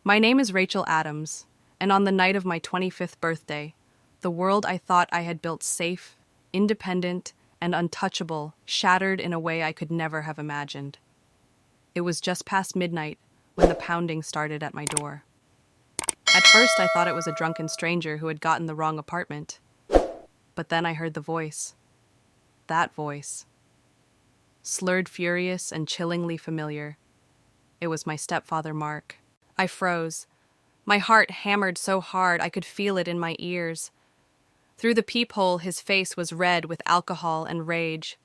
My name is Rachel Adams, and on the night of my 25th birthday, the world I thought I had built safe, independent, and untouchable shattered in a way I could never have imagined. It was just past midnight when the pounding started at my door. At first, I thought it was a drunken stranger who had gotten the wrong apartment. But then I heard the voice. That voice. Slurred, furious, and chillingly familiar. It was my stepfather, Mark. I froze. My heart hammered so hard I could feel it in my ears. Through the peephole, his face was red with alcohol and rage.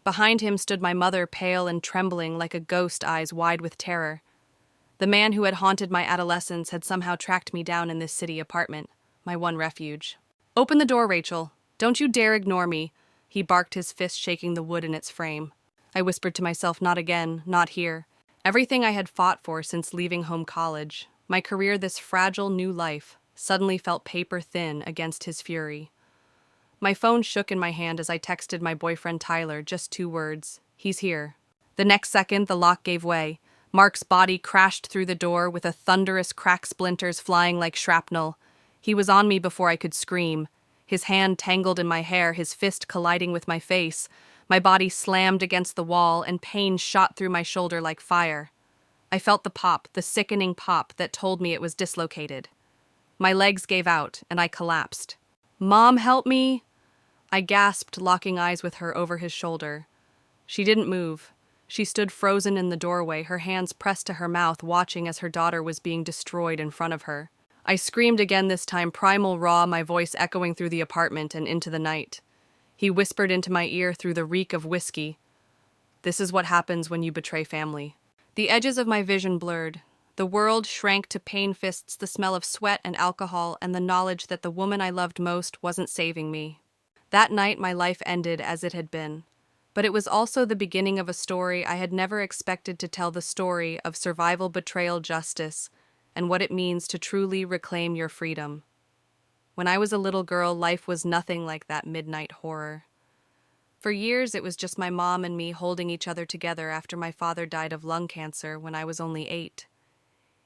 Behind him stood my mother, pale and trembling like a ghost, eyes wide with terror. The man who had haunted my adolescence had somehow tracked me down in this city apartment, my one refuge. "Open the door, Rachel. Don't you dare ignore me," he barked, his fist shaking the wood in its frame. I whispered to myself, not again, not here. Everything I had fought for since leaving home college, my career, this fragile new life, suddenly felt paper thin against his fury. My phone shook in my hand as I texted my boyfriend Tyler, just 2 words: "He's here." The next second, the lock gave way. Mark's body crashed through the door with a thunderous crack, splinters flying like shrapnel. He was on me before I could scream. His hand tangled in my hair, his fist colliding with my face. My body slammed against the wall, and pain shot through my shoulder like fire. I felt the pop, the sickening pop that told me it was dislocated. My legs gave out, and I collapsed. "Mom, help me!" I gasped, locking eyes with her over his shoulder. She didn't move. She stood frozen in the doorway, her hands pressed to her mouth, watching as her daughter was being destroyed in front of her. I screamed again, this time primal, raw, my voice echoing through the apartment and into the night. He whispered into my ear through the reek of whiskey, "This is what happens when you betray family." The edges of my vision blurred. The world shrank to pain fists, the smell of sweat and alcohol, and the knowledge that the woman I loved most wasn't saving me. That night, my life ended as it had been. But it was also the beginning of a story I had never expected to tell, the story of survival, betrayal, justice, and what it means to truly reclaim your freedom. When I was a little girl, life was nothing like that midnight horror. For years, it was just my mom and me holding each other together after my father died of lung cancer when I was only 8.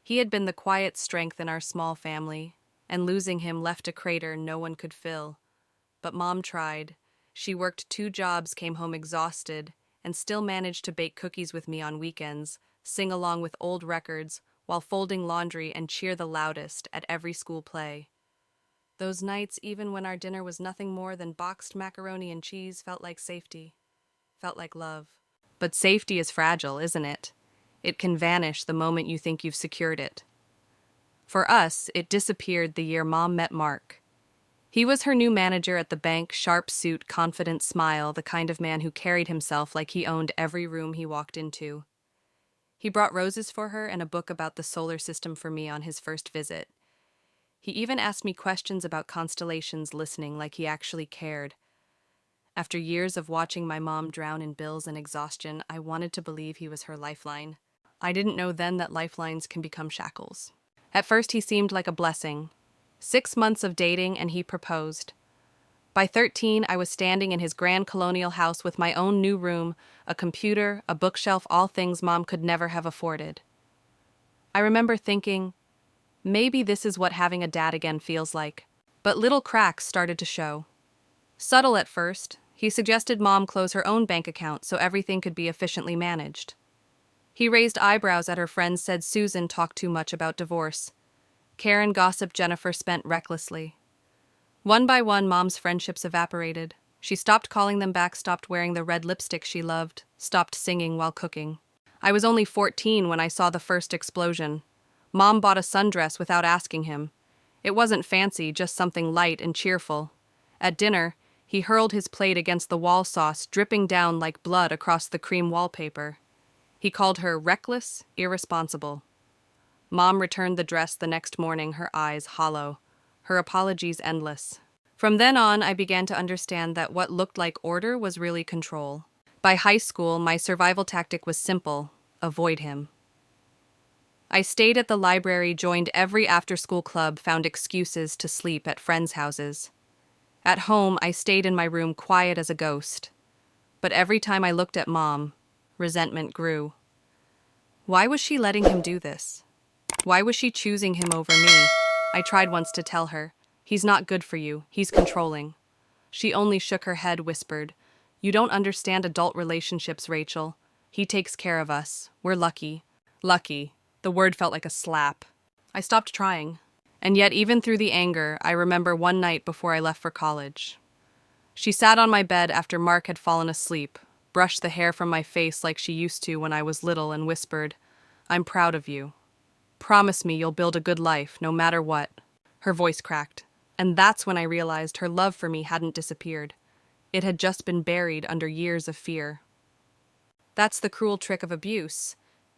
He had been the quiet strength in our small family, and losing him left a crater no one could fill. But Mom tried. She worked 2 jobs, came home exhausted, and still managed to bake cookies with me on weekends, sing along with old records, while folding laundry, and cheer the loudest at every school play. Those nights, even when our dinner was nothing more than boxed macaroni and cheese, felt like safety, felt like love. But safety is fragile, isn't it? It can vanish the moment you think you've secured it. For us, it disappeared the year Mom met Mark. He was her new manager at the bank, sharp suit, confident smile, the kind of man who carried himself like he owned every room he walked into. He brought roses for her and a book about the solar system for me on his first visit. He even asked me questions about constellations, listening like he actually cared. After years of watching my mom drown in bills and exhaustion, I wanted to believe he was her lifeline. I didn't know then that lifelines can become shackles. At first, he seemed like a blessing. 6 months of dating and he proposed. By 13, I was standing in his grand colonial house with my own new room, a computer, a bookshelf, all things Mom could never have afforded. I remember thinking, maybe this is what having a dad again feels like. But little cracks started to show. Subtle at first, he suggested Mom close her own bank account so everything could be efficiently managed. He raised eyebrows at her friends, said Susan talked too much about divorce. Karen gossiped Jennifer spent recklessly. One by one, Mom's friendships evaporated. She stopped calling them back, stopped wearing the red lipstick she loved, stopped singing while cooking. I was only 14 when I saw the first explosion. Mom bought a sundress without asking him. It wasn't fancy, just something light and cheerful. At dinner, he hurled his plate against the wall, sauce dripping down like blood across the cream wallpaper. He called her reckless, irresponsible. Mom returned the dress the next morning, her eyes hollow, her apologies endless. From then on, I began to understand that what looked like order was really control. By high school, my survival tactic was simple: avoid him. I stayed at the library, joined every after-school club, found excuses to sleep at friends' houses. At home, I stayed in my room, quiet as a ghost. But every time I looked at Mom, resentment grew. Why was she letting him do this? Why was she choosing him over me? I tried once to tell her. He's not good for you. He's controlling. She only shook her head, whispered, "You don't understand adult relationships, Rachel. He takes care of us. We're lucky." Lucky. The word felt like a slap. I stopped trying. And yet, even through the anger, I remember one night before I left for college. She sat on my bed after Mark had fallen asleep, brushed the hair from my face like she used to when I was little, and whispered, "I'm proud of you. Promise me you'll build a good life, no matter what." Her voice cracked, and that's when I realized her love for me hadn't disappeared. It had just been buried under years of fear. That's the cruel trick of abuse.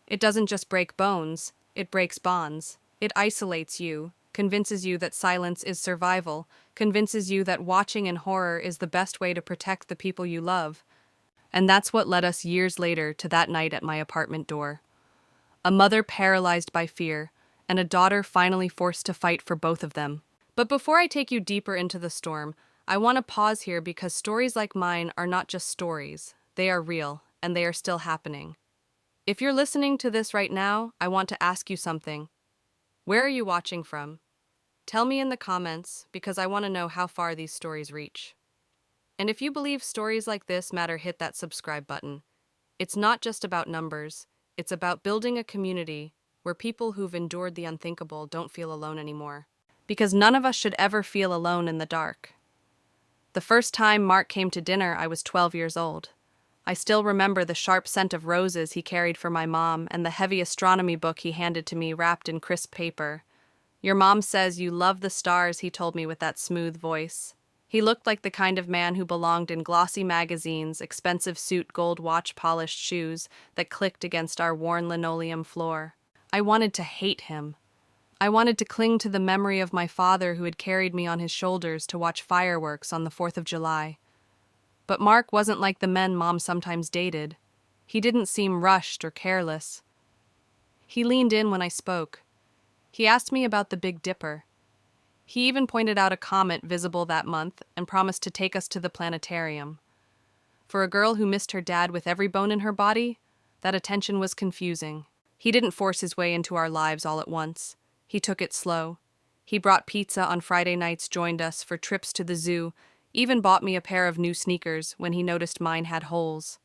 It doesn't just break bones, it breaks bonds. It isolates you, convinces you that silence is survival, convinces you that watching in horror is the best way to protect the people you love. And that's what led us years later to that night at my apartment door. A mother paralyzed by fear, and a daughter finally forced to fight for both of them. But before I take you deeper into the storm, I want to pause here because stories like mine are not just stories. They are real, and they are still happening. If you're listening to this right now, I want to ask you something. Where are you watching from? Tell me in the comments, because I want to know how far these stories reach. And if you believe stories like this matter, hit that subscribe button. It's not just about numbers, it's about building a community where people who've endured the unthinkable don't feel alone anymore. Because none of us should ever feel alone in the dark. The first time Mark came to dinner, I was 12 years old. I still remember the sharp scent of roses he carried for my mom and the heavy astronomy book he handed to me wrapped in crisp paper. "Your mom says you love the stars," he told me with that smooth voice. He looked like the kind of man who belonged in glossy magazines, expensive suit, gold watch, polished shoes that clicked against our worn linoleum floor. I wanted to hate him. I wanted to cling to the memory of my father who had carried me on his shoulders to watch fireworks on the 4th of July. But Mark wasn't like the men Mom sometimes dated. He didn't seem rushed or careless. He leaned in when I spoke. He asked me about the Big Dipper. He even pointed out a comet visible that month and promised to take us to the planetarium. For a girl who missed her dad with every bone in her body, that attention was confusing. He didn't force his way into our lives all at once. He took it slow. He brought pizza on Friday nights, joined us for trips to the zoo, even bought me a pair of new sneakers when he noticed mine had holes.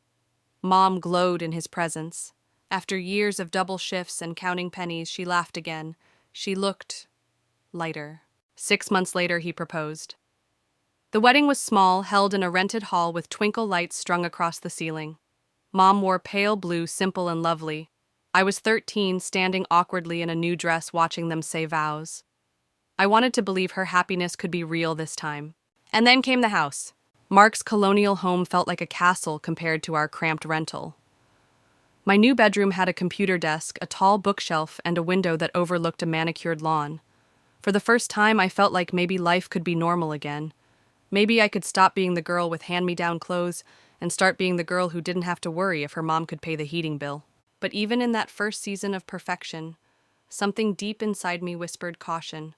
Mom glowed in his presence. After years of double shifts and counting pennies, she laughed again. She looked lighter. 6 months later, he proposed. The wedding was small, held in a rented hall with twinkle lights strung across the ceiling. Mom wore pale blue, simple and lovely. I was 13, standing awkwardly in a new dress watching them say vows. I wanted to believe her happiness could be real this time. And then came the house. Mark's colonial home felt like a castle compared to our cramped rental. My new bedroom had a computer desk, a tall bookshelf, and a window that overlooked a manicured lawn. For the first time, I felt like maybe life could be normal again. Maybe I could stop being the girl with hand-me-down clothes and start being the girl who didn't have to worry if her mom could pay the heating bill. But even in that first season of perfection, something deep inside me whispered caution.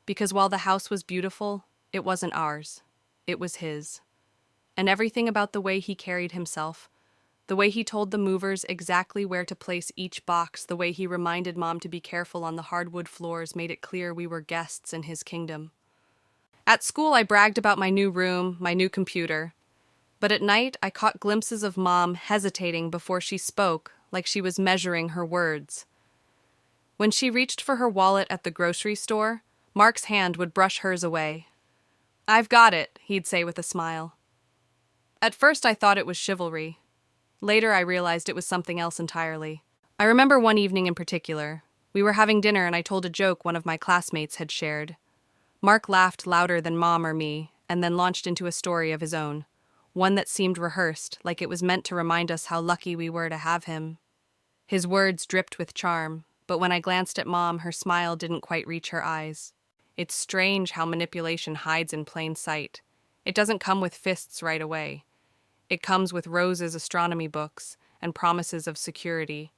Because while the house was beautiful, it wasn't ours. It was his. And everything about the way he carried himself, the way he told the movers exactly where to place each box, the way he reminded Mom to be careful on the hardwood floors made it clear we were guests in his kingdom. At school, I bragged about my new room, my new computer. But at night, I caught glimpses of Mom hesitating before she spoke, like she was measuring her words. When she reached for her wallet at the grocery store, Mark's hand would brush hers away. "I've got it," he'd say with a smile. At first, I thought it was chivalry. Later, I realized it was something else entirely. I remember one evening in particular. We were having dinner and I told a joke one of my classmates had shared. Mark laughed louder than Mom or me, and then launched into a story of his own. One that seemed rehearsed, like it was meant to remind us how lucky we were to have him. His words dripped with charm, but when I glanced at Mom, her smile didn't quite reach her eyes. It's strange how manipulation hides in plain sight. It doesn't come with fists right away. It comes with Rose's astronomy books and promises of security.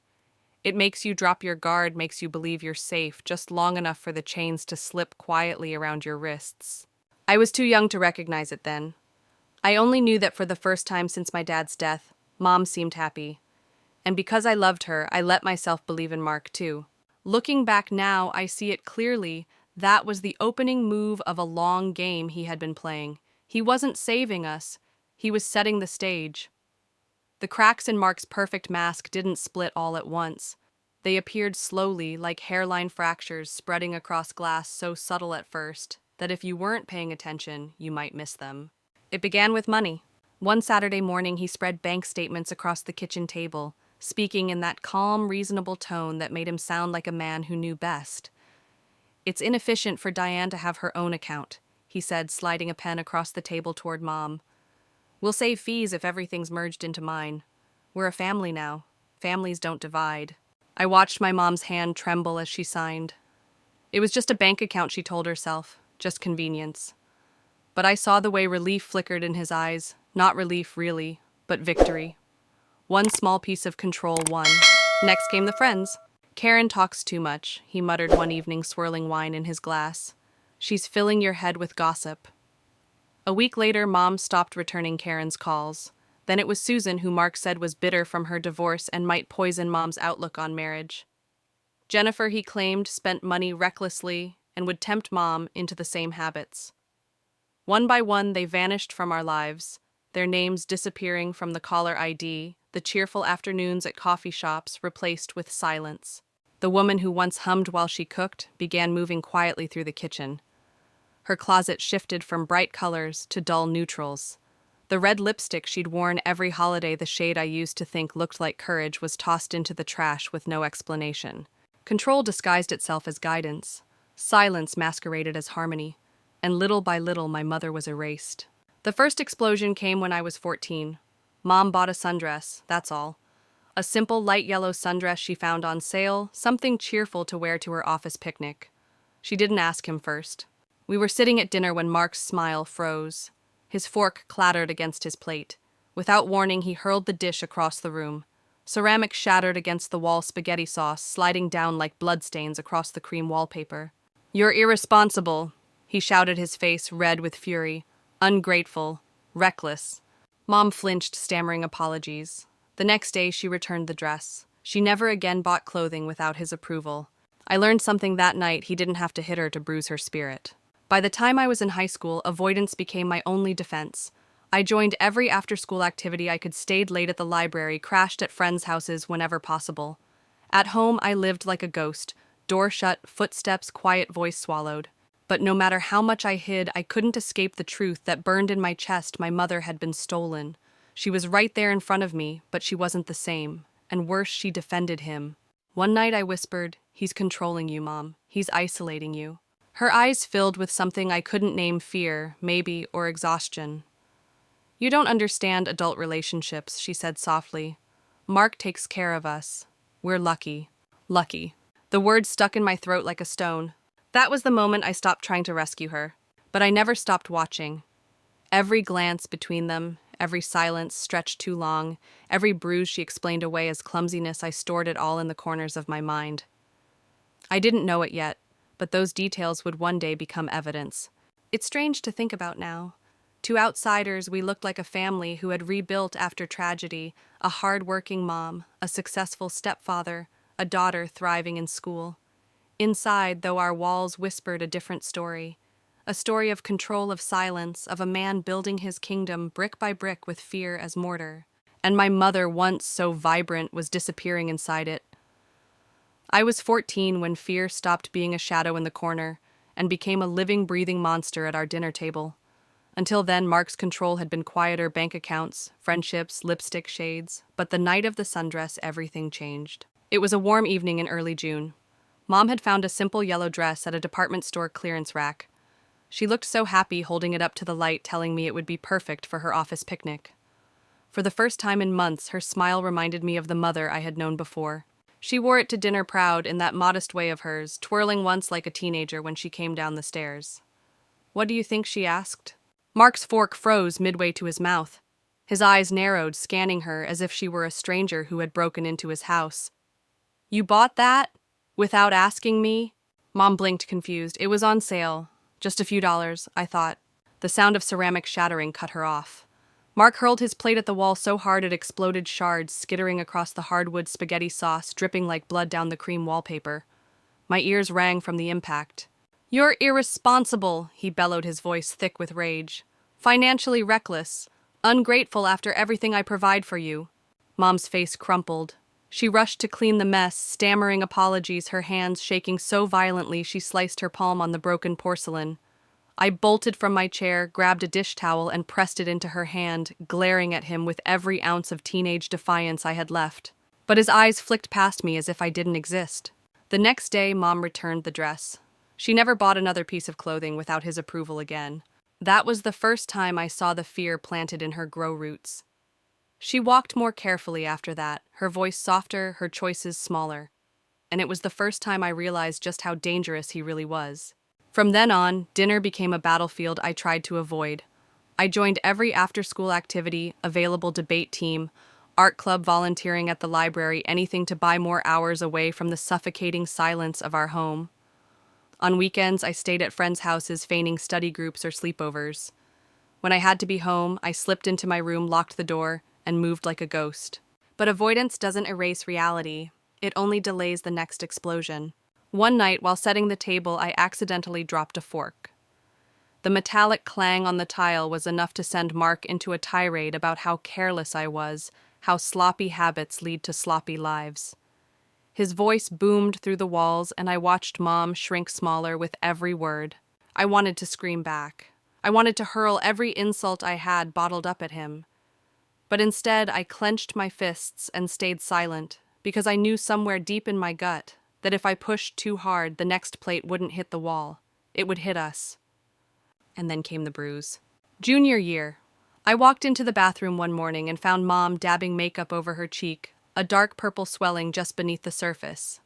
It makes you drop your guard, makes you believe you're safe, just long enough for the chains to slip quietly around your wrists. I was too young to recognize it then. I only knew that for the first time since my dad's death, Mom seemed happy. And because I loved her, I let myself believe in Mark too. Looking back now, I see it clearly. That was the opening move of a long game he had been playing. He wasn't saving us, he was setting the stage. The cracks in Mark's perfect mask didn't split all at once. They appeared slowly, like hairline fractures spreading across glass so subtle at first that if you weren't paying attention, you might miss them. It began with money. One Saturday morning, he spread bank statements across the kitchen table, speaking in that calm, reasonable tone that made him sound like a man who knew best. "It's inefficient for Diane to have her own account," he said, sliding a pen across the table toward Mom. "We'll save fees if everything's merged into mine. We're a family now. Families don't divide." I watched my mom's hand tremble as she signed. It was just a bank account, she told herself, just convenience. But I saw the way relief flickered in his eyes, not relief really, but victory. One small piece of control won. Next came the friends. "Karen talks too much," he muttered one evening, swirling wine in his glass. "She's filling your head with gossip." A week later, Mom stopped returning Karen's calls. Then it was Susan who Mark said was bitter from her divorce and might poison Mom's outlook on marriage. Jennifer, he claimed, spent money recklessly and would tempt Mom into the same habits. One by one, they vanished from our lives, their names disappearing from the caller ID, the cheerful afternoons at coffee shops replaced with silence. The woman who once hummed while she cooked began moving quietly through the kitchen. Her closet shifted from bright colors to dull neutrals. The red lipstick she'd worn every holiday, the shade I used to think looked like courage, was tossed into the trash with no explanation. Control disguised itself as guidance. Silence masqueraded as harmony. And little by little, my mother was erased. The first explosion came when I was 14. Mom bought a sundress, that's all. A simple light yellow sundress she found on sale, something cheerful to wear to her office picnic. She didn't ask him first. We were sitting at dinner when Mark's smile froze. His fork clattered against his plate. Without warning, he hurled the dish across the room. Ceramic shattered against the wall, spaghetti sauce sliding down like bloodstains across the cream wallpaper. "You're irresponsible," he shouted, his face red with fury. "Ungrateful. Reckless." Mom flinched, stammering apologies. The next day, she returned the dress. She never again bought clothing without his approval. I learned something that night: he didn't have to hit her to bruise her spirit. By the time I was in high school, avoidance became my only defense. I joined every after-school activity I could, stayed late at the library, crashed at friends' houses whenever possible. At home, I lived like a ghost, door shut, footsteps, quiet voice swallowed. But no matter how much I hid, I couldn't escape the truth that burned in my chest: my mother had been stolen. She was right there in front of me, but she wasn't the same. And worse, she defended him. One night I whispered, "He's controlling you, Mom. He's isolating you." Her eyes filled with something I couldn't name: fear, maybe, or exhaustion. "You don't understand adult relationships," she said softly. "Mark takes care of us. We're lucky." Lucky. The word stuck in my throat like a stone. That was the moment I stopped trying to rescue her. But I never stopped watching. Every glance between them, every silence stretched too long, every bruise she explained away as clumsiness, I stored it all in the corners of my mind. I didn't know it yet, but those details would one day become evidence. It's strange to think about now. To outsiders, we looked like a family who had rebuilt after tragedy: a hard-working mom, a successful stepfather, a daughter thriving in school. Inside, though, our walls whispered a different story. A story of control, of silence, of a man building his kingdom brick by brick with fear as mortar. And my mother, once so vibrant, was disappearing inside it. I was 14 when fear stopped being a shadow in the corner and became a living, breathing monster at our dinner table. Until then, Mark's control had been quieter: bank accounts, friendships, lipstick shades. But the night of the sundress, everything changed. It was a warm evening in early June. Mom had found a simple yellow dress at a department store clearance rack. She looked so happy, holding it up to the light, telling me it would be perfect for her office picnic. For the first time in months, her smile reminded me of the mother I had known before. She wore it to dinner proud, in that modest way of hers, twirling once like a teenager when she came down the stairs. "What do you think?" she asked. Mark's fork froze midway to his mouth. His eyes narrowed, scanning her as if she were a stranger who had broken into his house. "You bought that? Without asking me?" Mom blinked, confused. "It was on sale. Just a few dollars," I thought. The sound of ceramic shattering cut her off. Mark hurled his plate at the wall so hard it exploded, shards skittering across the hardwood spaghetti sauce, dripping like blood down the cream wallpaper. My ears rang from the impact. "You're irresponsible," he bellowed, his voice thick with rage. "Financially reckless. Ungrateful after everything I provide for you." Mom's face crumpled. She rushed to clean the mess, stammering apologies, her hands shaking so violently she sliced her palm on the broken porcelain. I bolted from my chair, grabbed a dish towel, and pressed it into her hand, glaring at him with every ounce of teenage defiance I had left. But his eyes flicked past me as if I didn't exist. The next day, Mom returned the dress. She never bought another piece of clothing without his approval again. That was the first time I saw the fear planted in her grow roots. She walked more carefully after that, her voice softer, her choices smaller. And it was the first time I realized just how dangerous he really was. From then on, dinner became a battlefield I tried to avoid. I joined every after-school activity, available debate team, art club, volunteering at the library, anything to buy more hours away from the suffocating silence of our home. On weekends, I stayed at friends' houses, feigning study groups or sleepovers. When I had to be home, I slipped into my room, locked the door, and moved like a ghost. But avoidance doesn't erase reality. It only delays the next explosion. One night, while setting the table, I accidentally dropped a fork. The metallic clang on the tile was enough to send Mark into a tirade about how careless I was, how sloppy habits lead to sloppy lives. His voice boomed through the walls, and I watched Mom shrink smaller with every word. I wanted to scream back. I wanted to hurl every insult I had bottled up at him. But instead, I clenched my fists and stayed silent, because I knew somewhere deep in my gut that if I pushed too hard, the next plate wouldn't hit the wall. It would hit us. And then came the bruise. Junior year. I walked into the bathroom one morning and found Mom dabbing makeup over her cheek, a dark purple swelling just beneath the surface.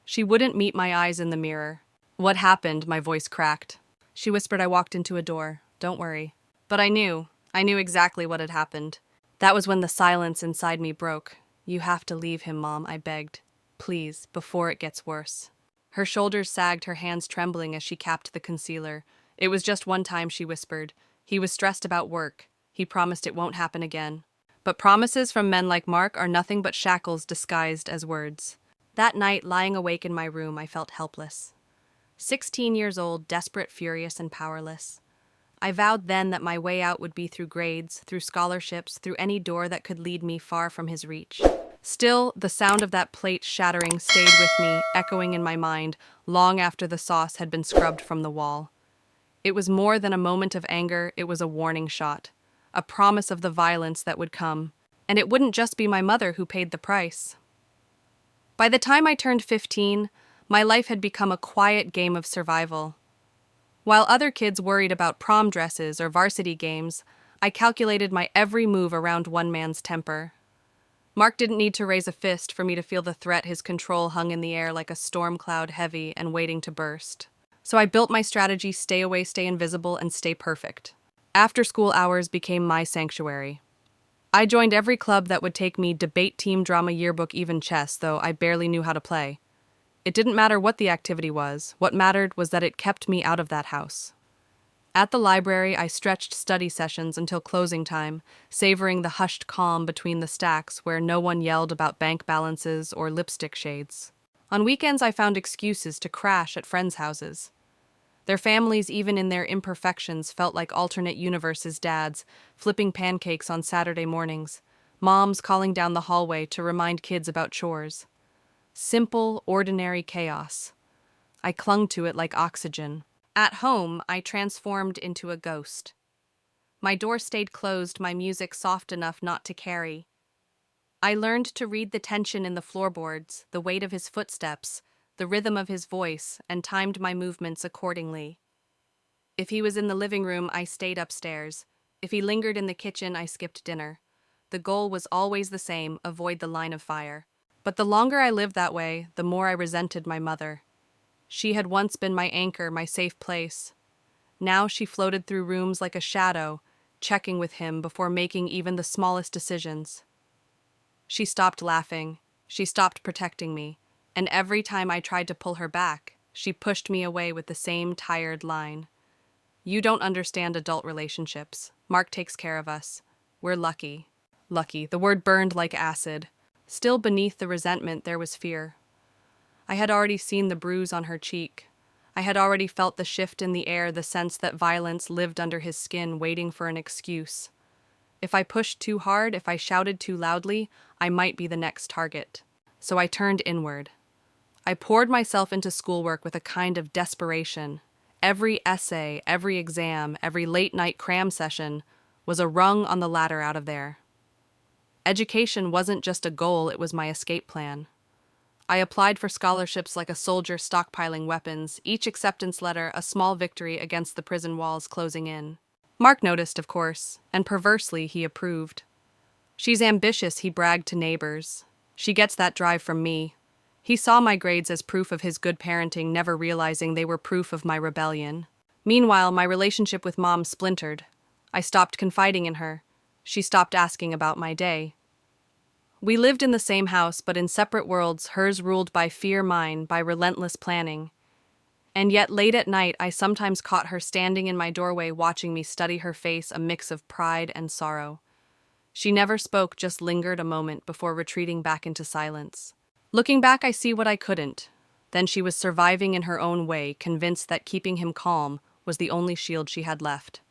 She wouldn't meet my eyes in the mirror. "What happened?" My voice cracked. She whispered. I walked into a door. "Don't worry." But I knew exactly what had happened. That was when the silence inside me broke. "You have to leave him, Mom," I begged. "Please, before it gets worse." Her shoulders sagged, her hands trembling as she capped the concealer. "It was just one time," she whispered. "He was stressed about work. He promised it won't happen again." But promises from men like Mark are nothing but shackles disguised as words. That night, lying awake in my room, I felt helpless. 16 years old, desperate, furious, and powerless. I vowed then that my way out would be through grades, through scholarships, through any door that could lead me far from his reach. Still, the sound of that plate shattering stayed with me, echoing in my mind, long after the sauce had been scrubbed from the wall. It was more than a moment of anger, it was a warning shot, a promise of the violence that would come. And it wouldn't just be my mother who paid the price. By the time I turned 15, my life had become a quiet game of survival. While other kids worried about prom dresses or varsity games, I calculated my every move around one man's temper. Mark didn't need to raise a fist for me to feel the threat. His control hung in the air like a storm cloud, heavy and waiting to burst. So I built my strategy: stay away, stay invisible, and stay perfect. After-school hours became my sanctuary. I joined every club that would take me: debate team, drama, yearbook, even chess, though I barely knew how to play. It didn't matter what the activity was. What mattered was that it kept me out of that house. At the library, I stretched study sessions until closing time, savoring the hushed calm between the stacks where no one yelled about bank balances or lipstick shades. On weekends, I found excuses to crash at friends' houses. Their families, even in their imperfections, felt like alternate universes: dads flipping pancakes on Saturday mornings, moms calling down the hallway to remind kids about chores. Simple, ordinary chaos. I clung to it like oxygen. At home, I transformed into a ghost. My door stayed closed, my music soft enough not to carry. I learned to read the tension in the floorboards, the weight of his footsteps, the rhythm of his voice, and timed my movements accordingly. If he was in the living room, I stayed upstairs. If he lingered in the kitchen, I skipped dinner. The goal was always the same: avoid the line of fire. But the longer I lived that way, the more I resented my mother. She had once been my anchor, my safe place. Now she floated through rooms like a shadow, checking with him before making even the smallest decisions. She stopped laughing. She stopped protecting me. And every time I tried to pull her back, she pushed me away with the same tired line. "You don't understand adult relationships. Mark takes care of us. We're lucky." Lucky. The word burned like acid. Still beneath the resentment, there was fear. I had already seen the bruise on her cheek. I had already felt the shift in the air, the sense that violence lived under his skin, waiting for an excuse. If I pushed too hard, if I shouted too loudly, I might be the next target. So I turned inward. I poured myself into schoolwork with a kind of desperation. Every essay, every exam, every late-night cram session was a rung on the ladder out of there. Education wasn't just a goal, it was my escape plan. I applied for scholarships like a soldier stockpiling weapons, each acceptance letter a small victory against the prison walls closing in. Mark noticed, of course, and perversely he approved. She's ambitious, he bragged to neighbors. She gets that drive from me. He saw my grades as proof of his good parenting, never realizing they were proof of my rebellion. Meanwhile, my relationship with Mom splintered. I stopped confiding in her. She stopped asking about my day. We lived in the same house, but in separate worlds, hers ruled by fear, mine by relentless planning. And yet late at night, I sometimes caught her standing in my doorway watching me study her face, a mix of pride and sorrow. She never spoke, just lingered a moment before retreating back into silence. Looking back, I see what I couldn't. Then she was surviving in her own way, convinced that keeping him calm was the only shield she had left.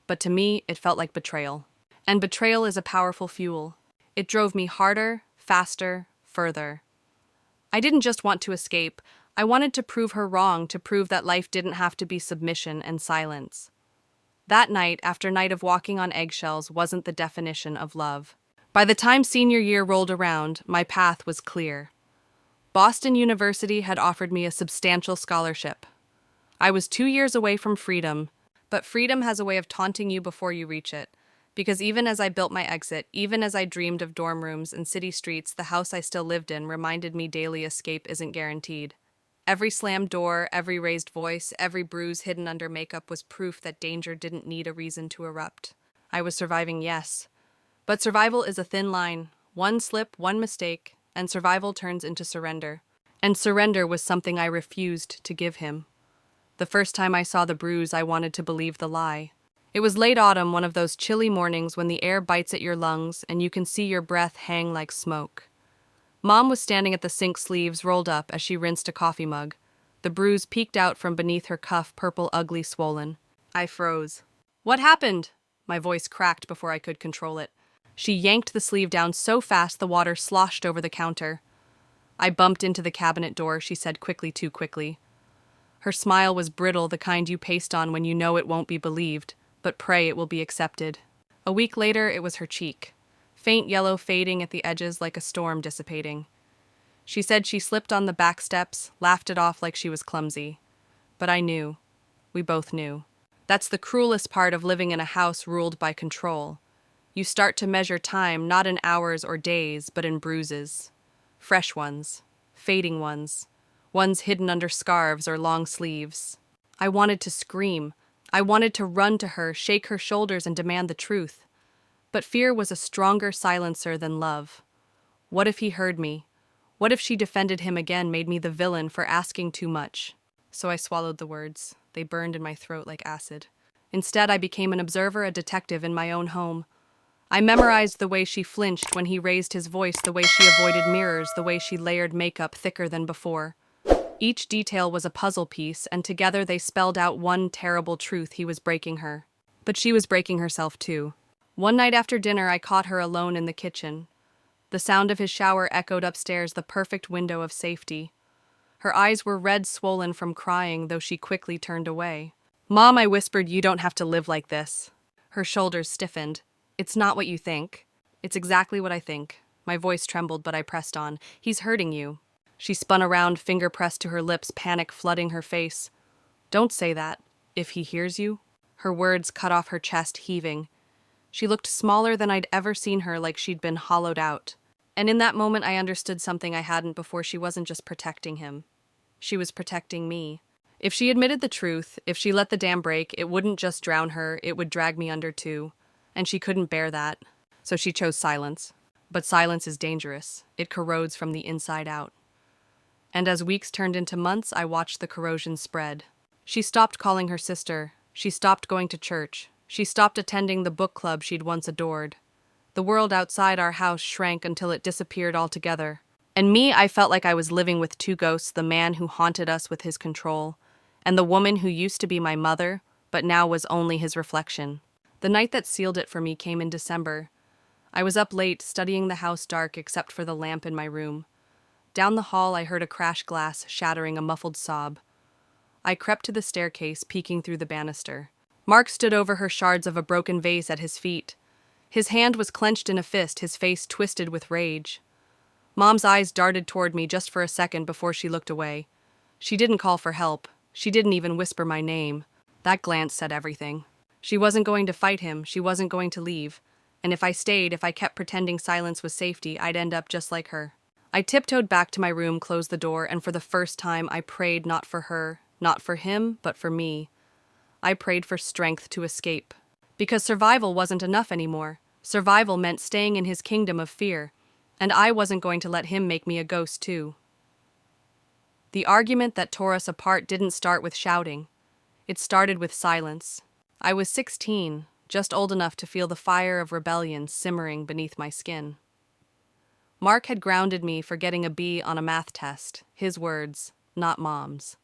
But to me, it felt like betrayal. And betrayal is a powerful fuel. It drove me harder, faster, further. I didn't just want to escape. I wanted to prove her wrong, to prove that life didn't have to be submission and silence. That night, after night of walking on eggshells, wasn't the definition of love. By the time senior year rolled around, my path was clear. Boston University had offered me a substantial scholarship. I was 2 years away from freedom, but freedom has a way of taunting you before you reach it. Because even as I built my exit, even as I dreamed of dorm rooms and city streets, the house I still lived in reminded me daily escape isn't guaranteed. Every slammed door, every raised voice, every bruise hidden under makeup was proof that danger didn't need a reason to erupt. I was surviving, yes. But survival is a thin line. One slip, one mistake, and survival turns into surrender. And surrender was something I refused to give him. The first time I saw the bruise, I wanted to believe the lie. It was late autumn, one of those chilly mornings when the air bites at your lungs and you can see your breath hang like smoke. Mom was standing at the sink, sleeves rolled up as she rinsed a coffee mug. The bruise peeked out from beneath her cuff, purple, ugly, swollen. I froze. "What happened?" My voice cracked before I could control it. She yanked the sleeve down so fast the water sloshed over the counter. "I bumped into the cabinet door," she said quickly, too quickly. Her smile was brittle, the kind you paste on when you know it won't be believed, but pray it will be accepted. A week later, it was her cheek. Faint yellow fading at the edges like a storm dissipating. She said she slipped on the back steps, laughed it off like she was clumsy. But I knew. We both knew. That's the cruelest part of living in a house ruled by control. You start to measure time not in hours or days, but in bruises. Fresh ones, fading ones, ones hidden under scarves or long sleeves. I wanted to scream. I wanted to run to her, shake her shoulders, and demand the truth. But fear was a stronger silencer than love. What if he heard me? What if she defended him again, made me the villain for asking too much? So I swallowed the words. They burned in my throat like acid. Instead, I became an observer, a detective in my own home. I memorized the way she flinched when he raised his voice, the way she avoided mirrors, the way she layered makeup thicker than before. Each detail was a puzzle piece, and together they spelled out one terrible truth: he was breaking her. But she was breaking herself too. One night after dinner, I caught her alone in the kitchen. The sound of his shower echoed upstairs, the perfect window of safety. Her eyes were red, swollen from crying, though she quickly turned away. "Mom," I whispered, "you don't have to live like this." Her shoulders stiffened. "It's not what you think." "It's exactly what I think." My voice trembled, but I pressed on. "He's hurting you." She spun around, finger pressed to her lips, panic flooding her face. "Don't say that. If he hears you?" Her words cut off, her chest heaving. She looked smaller than I'd ever seen her, like she'd been hollowed out. And in that moment I understood something I hadn't before. She wasn't just protecting him. She was protecting me. If she admitted the truth, if she let the dam break, it wouldn't just drown her, it would drag me under too. And she couldn't bear that. So she chose silence. But silence is dangerous. It corrodes from the inside out. And as weeks turned into months, I watched the corrosion spread. She stopped calling her sister. She stopped going to church. She stopped attending the book club she'd once adored. The world outside our house shrank until it disappeared altogether. And me, I felt like I was living with two ghosts, the man who haunted us with his control, and the woman who used to be my mother, but now was only his reflection. The night that sealed it for me came in December. I was up late, studying the house dark except for the lamp in my room. Down the hall, I heard a crash glass shattering, a muffled sob. I crept to the staircase, peeking through the banister. Mark stood over her, shards of a broken vase at his feet. His hand was clenched in a fist, his face twisted with rage. Mom's eyes darted toward me just for a second before she looked away. She didn't call for help. She didn't even whisper my name. That glance said everything. She wasn't going to fight him, she wasn't going to leave. And if I stayed, if I kept pretending silence was safety, I'd end up just like her. I tiptoed back to my room, closed the door, and for the first time I prayed not for her, not for him, but for me. I prayed for strength to escape. Because survival wasn't enough anymore. Survival meant staying in his kingdom of fear. And I wasn't going to let him make me a ghost too. The argument that tore us apart didn't start with shouting. It started with silence. I was 16, just old enough to feel the fire of rebellion simmering beneath my skin. Mark had grounded me for getting a B on a math test, his words, not Mom's.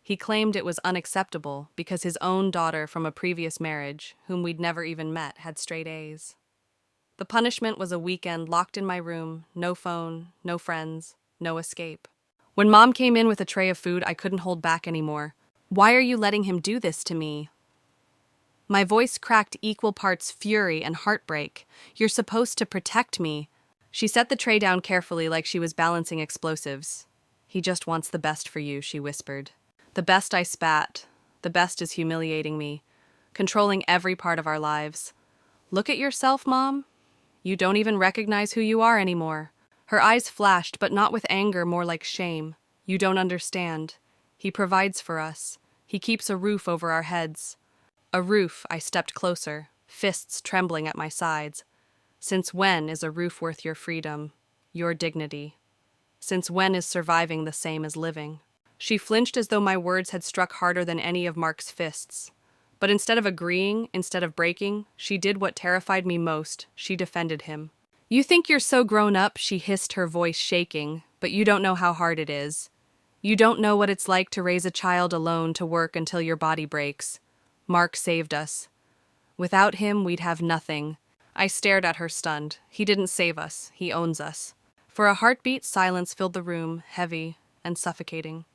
He claimed it was unacceptable because his own daughter from a previous marriage, whom we'd never even met, had straight A's. The punishment was a weekend locked in my room, no phone, no friends, no escape. When Mom came in with a tray of food, I couldn't hold back anymore. "Why are you letting him do this to me?" My voice cracked, equal parts fury and heartbreak. "You're supposed to protect me." She set the tray down carefully like she was balancing explosives. "He just wants the best for you," she whispered. The best, I spat. The best is humiliating me, controlling every part of our lives. "Look at yourself, Mom. You don't even recognize who you are anymore." Her eyes flashed, but not with anger, more like shame. "You don't understand. He provides for us. He keeps a roof over our heads." A roof. I stepped closer, fists trembling at my sides. Since when is a roof worth your freedom, your dignity? Since when is surviving the same as living? She flinched as though my words had struck harder than any of Mark's fists. But instead of agreeing, instead of breaking, she did what terrified me most. She defended him. "You think you're so grown up," she hissed, her voice shaking, "but you don't know how hard it is. You don't know what it's like to raise a child alone, to work until your body breaks. Mark saved us. Without him, we'd have nothing." I stared at her, stunned. He didn't save us. He owns us. For a heartbeat, silence filled the room, heavy and suffocating.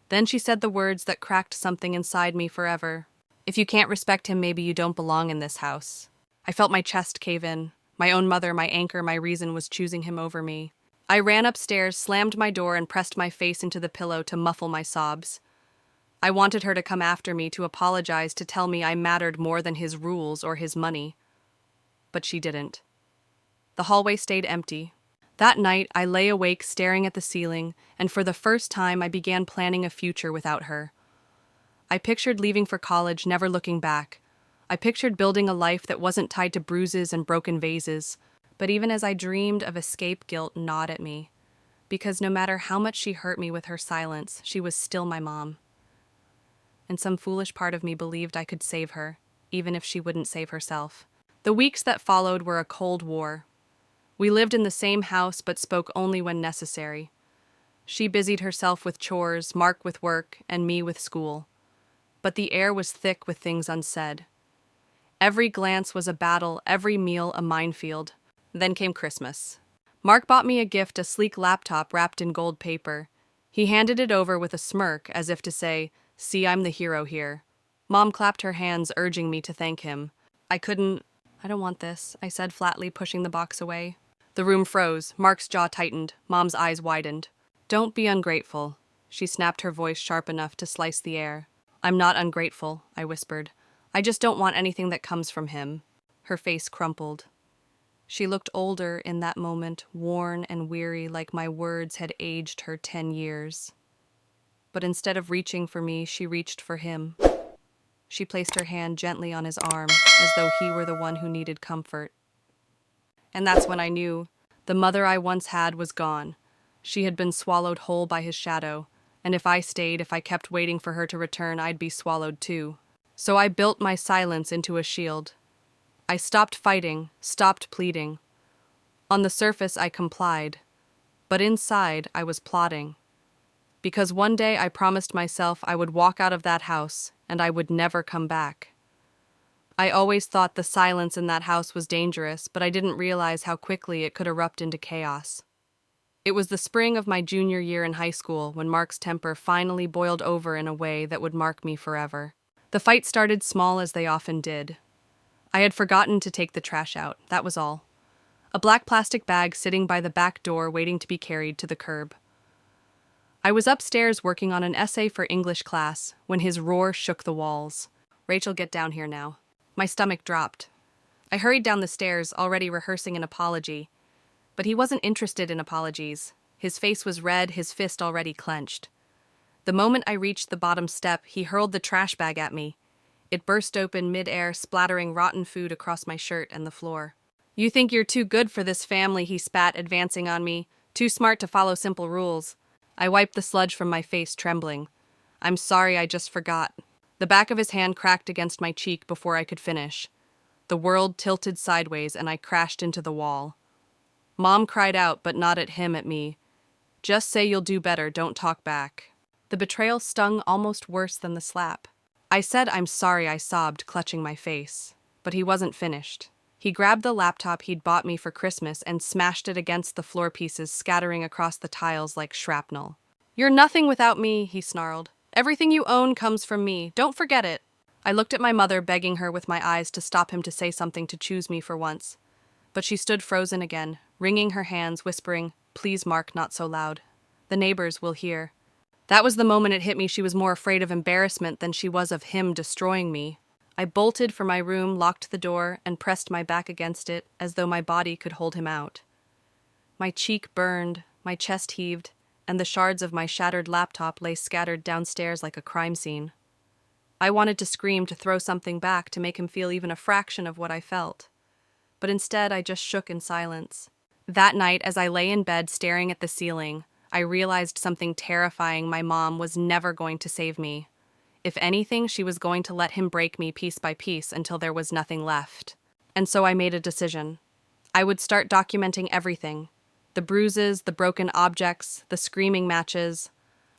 Then she said the words that cracked something inside me forever. "If you can't respect him, maybe you don't belong in this house." I felt my chest cave in. My own mother, my anchor, my reason was choosing him over me. I ran upstairs, slammed my door, and pressed my face into the pillow to muffle my sobs. I wanted her to come after me, to apologize, to tell me I mattered more than his rules or his money. But she didn't. The hallway stayed empty. That night, I lay awake staring at the ceiling, and for the first time I began planning a future without her. I pictured leaving for college, never looking back. I pictured building a life that wasn't tied to bruises and broken vases. But even as I dreamed of escape, guilt gnawed at me. Because no matter how much she hurt me with her silence, she was still my mom. And some foolish part of me believed I could save her, even if she wouldn't save herself. The weeks that followed were a cold war. We lived in the same house but spoke only when necessary. She busied herself with chores, Mark with work, and me with school. But the air was thick with things unsaid. Every glance was a battle, every meal a minefield. Then came Christmas. Mark bought me a gift, a sleek laptop wrapped in gold paper. He handed it over with a smirk, as if to say, "See, I'm the hero here." Mom clapped her hands, urging me to thank him. I don't want this, I said flatly, pushing the box away. The room froze. Mark's jaw tightened. Mom's eyes widened. "Don't be ungrateful." She snapped, her voice sharp enough to slice the air. "I'm not ungrateful," I whispered. "I just don't want anything that comes from him." Her face crumpled. She looked older in that moment, worn and weary, like my words had aged her 10 years. But instead of reaching for me, she reached for him. She placed her hand gently on his arm, as though he were the one who needed comfort. And that's when I knew. The mother I once had was gone. She had been swallowed whole by his shadow, and if I stayed, if I kept waiting for her to return, I'd be swallowed too. So I built my silence into a shield. I stopped fighting, stopped pleading. On the surface, I complied. But inside, I was plotting. Because one day I promised myself I would walk out of that house, and I would never come back. I always thought the silence in that house was dangerous, but I didn't realize how quickly it could erupt into chaos. It was the spring of my junior year in high school when Mark's temper finally boiled over in a way that would mark me forever. The fight started small as they often did. I had forgotten to take the trash out, that was all. A black plastic bag sitting by the back door waiting to be carried to the curb. I was upstairs working on an essay for English class when his roar shook the walls. "Rachel, get down here now." My stomach dropped. I hurried down the stairs, already rehearsing an apology. But he wasn't interested in apologies. His face was red, his fist already clenched. The moment I reached the bottom step, he hurled the trash bag at me. It burst open mid-air, splattering rotten food across my shirt and the floor. "You think you're too good for this family," he spat, advancing on me. "Too smart to follow simple rules." I wiped the sludge from my face, trembling. "I'm sorry, I just forgot." The back of his hand cracked against my cheek before I could finish. The world tilted sideways and I crashed into the wall. Mom cried out, but not at him, at me. "Just say you'll do better, don't talk back." The betrayal stung almost worse than the slap. I said I'm sorry, I sobbed, clutching my face. But he wasn't finished. He grabbed the laptop he'd bought me for Christmas and smashed it against the floor pieces, scattering across the tiles like shrapnel. "You're nothing without me," he snarled. "Everything you own comes from me. Don't forget it." I looked at my mother, begging her with my eyes to stop him to say something to choose me for once. But she stood frozen again, wringing her hands, whispering, "Please, Mark, not so loud. The neighbors will hear." That was the moment it hit me she was more afraid of embarrassment than she was of him destroying me. I bolted for my room, locked the door, and pressed my back against it as though my body could hold him out. My cheek burned, my chest heaved, and the shards of my shattered laptop lay scattered downstairs like a crime scene. I wanted to scream, to throw something back, to make him feel even a fraction of what I felt. But instead, I just shook in silence. That night, as I lay in bed staring at the ceiling, I realized something terrifying: my mom was never going to save me. If anything, she was going to let him break me piece by piece until there was nothing left. And so I made a decision. I would start documenting everything. The bruises, the broken objects, the screaming matches.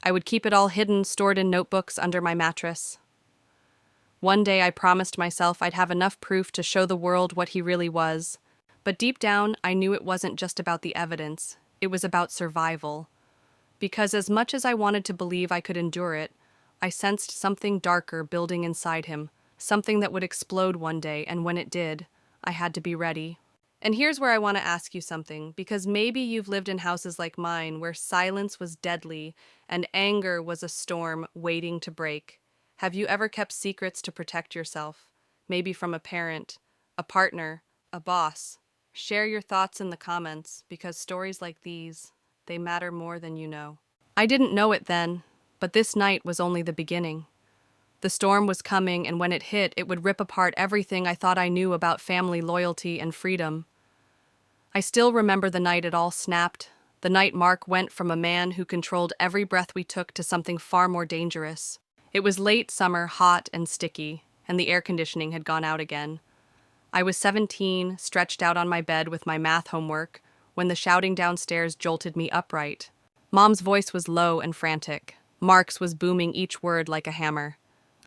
I would keep it all hidden, stored in notebooks under my mattress. One day I promised myself I'd have enough proof to show the world what he really was. But deep down, I knew it wasn't just about the evidence. It was about survival. Because as much as I wanted to believe I could endure it, I sensed something darker building inside him, something that would explode one day, and when it did, I had to be ready. And here's where I want to ask you something, because maybe you've lived in houses like mine where silence was deadly and anger was a storm waiting to break. Have you ever kept secrets to protect yourself? Maybe from a parent, a partner, a boss? Share your thoughts in the comments, because stories like these, they matter more than you know. I didn't know it then, but this night was only the beginning. The storm was coming, and when it hit, it would rip apart everything I thought I knew about family loyalty and freedom. I still remember the night it all snapped, the night Mark went from a man who controlled every breath we took to something far more dangerous. It was late summer, hot and sticky, and the air conditioning had gone out again. I was 17, stretched out on my bed with my math homework, when the shouting downstairs jolted me upright. Mom's voice was low and frantic. Mark's was booming each word like a hammer.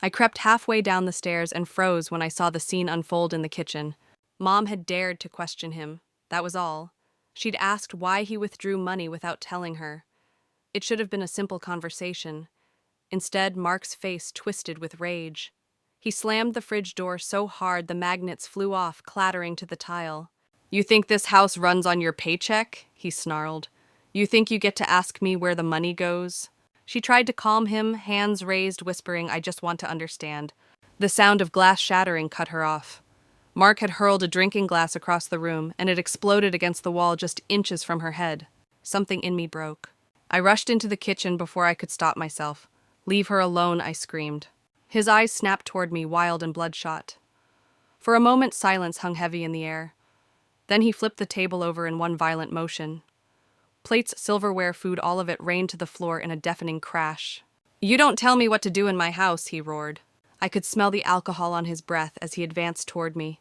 I crept halfway down the stairs and froze when I saw the scene unfold in the kitchen. Mom had dared to question him. That was all. She'd asked why he withdrew money without telling her. It should have been a simple conversation. Instead, Mark's face twisted with rage. He slammed the fridge door so hard the magnets flew off, clattering to the tile. "You think this house runs on your paycheck?" he snarled. "You think you get to ask me where the money goes?" She tried to calm him, hands raised, whispering, "I just want to understand." The sound of glass shattering cut her off. Mark had hurled a drinking glass across the room, and it exploded against the wall just inches from her head. Something in me broke. I rushed into the kitchen before I could stop myself. "Leave her alone," I screamed. His eyes snapped toward me, wild and bloodshot. For a moment, silence hung heavy in the air. Then he flipped the table over in one violent motion. Plates, silverware, food, all of it rained to the floor in a deafening crash. "You don't tell me what to do in my house," he roared. I could smell the alcohol on his breath as he advanced toward me.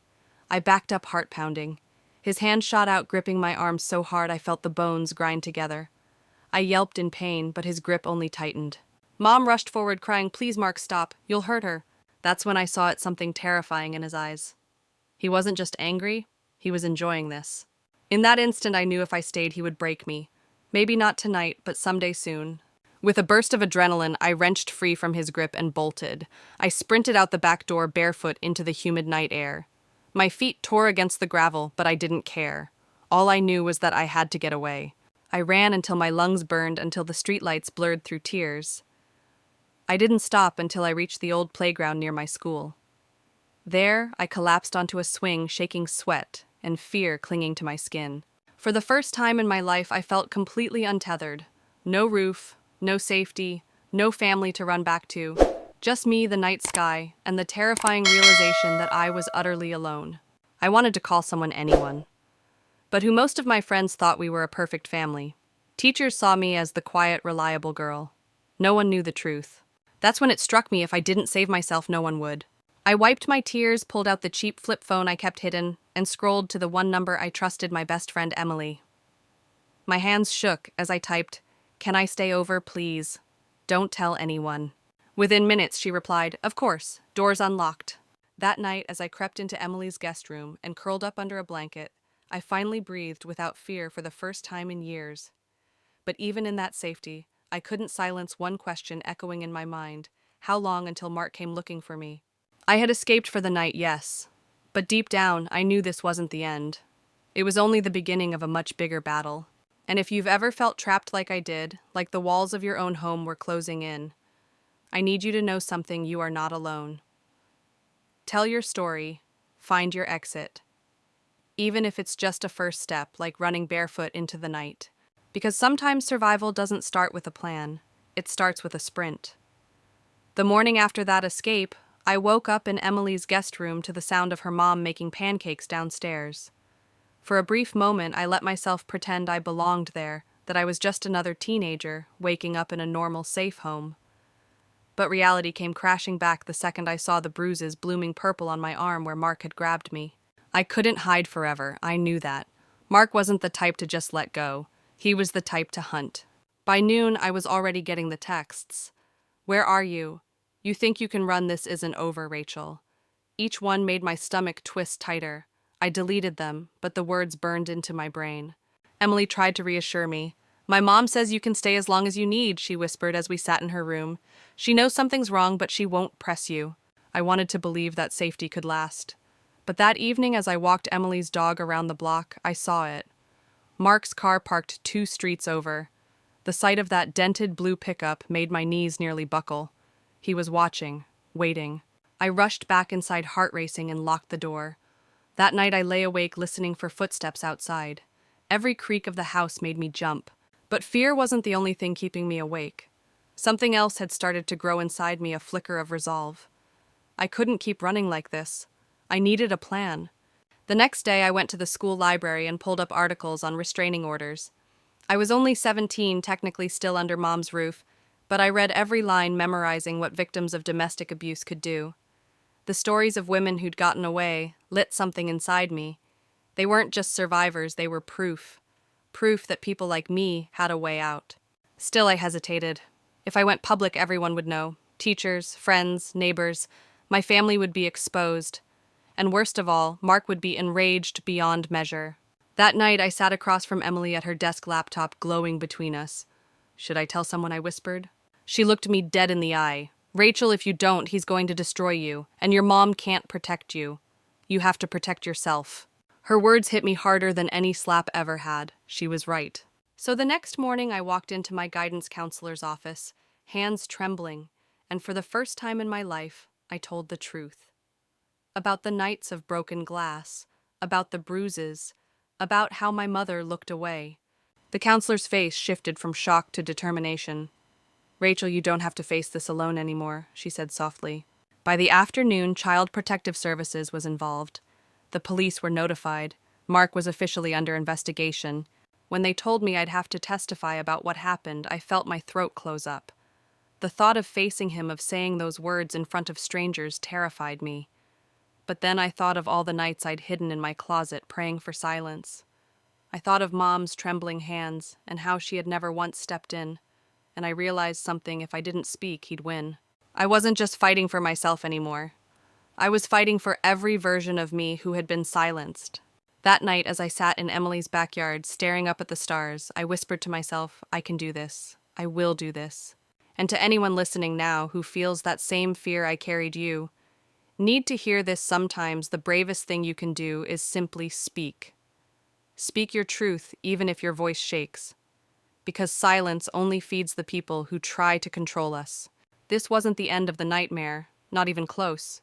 I backed up, heart pounding. His hand shot out, gripping my arm so hard I felt the bones grind together. I yelped in pain, but his grip only tightened. Mom rushed forward, crying, "Please, Mark, stop. You'll hurt her." That's when I saw something terrifying in his eyes. He wasn't just angry, he was enjoying this. In that instant, I knew if I stayed, he would break me. Maybe not tonight, but someday soon. With a burst of adrenaline, I wrenched free from his grip and bolted. I sprinted out the back door barefoot into the humid night air. My feet tore against the gravel, but I didn't care. All I knew was that I had to get away. I ran until my lungs burned, until the streetlights blurred through tears. I didn't stop until I reached the old playground near my school. There, I collapsed onto a swing, shaking sweat and fear clinging to my skin. For the first time in my life, I felt completely untethered. No roof, no safety, no family to run back to. Just me, the night sky, and the terrifying realization that I was utterly alone. I wanted to call someone, anyone. But who most of my friends thought we were a perfect family. Teachers saw me as the quiet, reliable girl. No one knew the truth. That's when it struck me, if I didn't save myself, no one would. I wiped my tears, pulled out the cheap flip phone I kept hidden, and scrolled to the one number I trusted, my best friend Emily. My hands shook as I typed, "Can I stay over, please? Don't tell anyone." Within minutes, she replied, "Of course, doors unlocked." That night, as I crept into Emily's guest room and curled up under a blanket, I finally breathed without fear for the first time in years. But even in that safety, I couldn't silence one question echoing in my mind: how long until Mark came looking for me? I had escaped for the night, yes, but deep down, I knew this wasn't the end. It was only the beginning of a much bigger battle. And if you've ever felt trapped like I did, like the walls of your own home were closing in, I need you to know something: you are not alone. Tell your story, find your exit. Even if it's just a first step, like running barefoot into the night. Because sometimes survival doesn't start with a plan, it starts with a sprint. The morning after that escape, I woke up in Emily's guest room to the sound of her mom making pancakes downstairs. For a brief moment, I let myself pretend I belonged there, that I was just another teenager, waking up in a normal, safe home. But reality came crashing back the second I saw the bruises blooming purple on my arm where Mark had grabbed me. I couldn't hide forever, I knew that. Mark wasn't the type to just let go. He was the type to hunt. By noon, I was already getting the texts. "Where are you? You think you can run? This isn't over, Rachel." Each one made my stomach twist tighter. I deleted them, but the words burned into my brain. Emily tried to reassure me. "My mom says you can stay as long as you need," she whispered as we sat in her room. "She knows something's wrong, but she won't press you." I wanted to believe that safety could last. But that evening, as I walked Emily's dog around the block, I saw it. Mark's car parked 2 streets over. The sight of that dented blue pickup made my knees nearly buckle. He was watching, waiting. I rushed back inside, heart racing, and locked the door. That night I lay awake listening for footsteps outside. Every creak of the house made me jump. But fear wasn't the only thing keeping me awake. Something else had started to grow inside me, a flicker of resolve. I couldn't keep running like this. I needed a plan. The next day I went to the school library and pulled up articles on restraining orders. I was only 17, technically still under Mom's roof, but I read every line, memorizing what victims of domestic abuse could do. The stories of women who'd gotten away lit something inside me. They weren't just survivors, they were proof. Proof that people like me had a way out. Still, I hesitated. If I went public, everyone would know. Teachers, friends, neighbors. My family would be exposed. And worst of all, Mark would be enraged beyond measure. That night, I sat across from Emily at her desk, laptop glowing between us. "Should I tell someone?" I whispered. She looked me dead in the eye. "Rachel, if you don't, he's going to destroy you, and your mom can't protect you. You have to protect yourself." Her words hit me harder than any slap ever had. She was right. So the next morning, I walked into my guidance counselor's office, hands trembling, and for the first time in my life, I told the truth. About the nights of broken glass, about the bruises, about how my mother looked away. The counselor's face shifted from shock to determination. "Rachel, you don't have to face this alone anymore," she said softly. By the afternoon, Child Protective Services was involved. The police were notified. Mark was officially under investigation. When they told me I'd have to testify about what happened, I felt my throat close up. The thought of facing him, of saying those words in front of strangers, terrified me. But then I thought of all the nights I'd hidden in my closet, praying for silence. I thought of Mom's trembling hands and how she had never once stepped in, and I realized something: if I didn't speak, he'd win. I wasn't just fighting for myself anymore. I was fighting for every version of me who had been silenced. That night, as I sat in Emily's backyard, staring up at the stars, I whispered to myself, I can do this. I will do this. And to anyone listening now who feels that same fear I carried, you need to hear this sometimes. The bravest thing you can do is simply speak. Speak your truth, even if your voice shakes. Because silence only feeds the people who try to control us. This wasn't the end of the nightmare, not even close.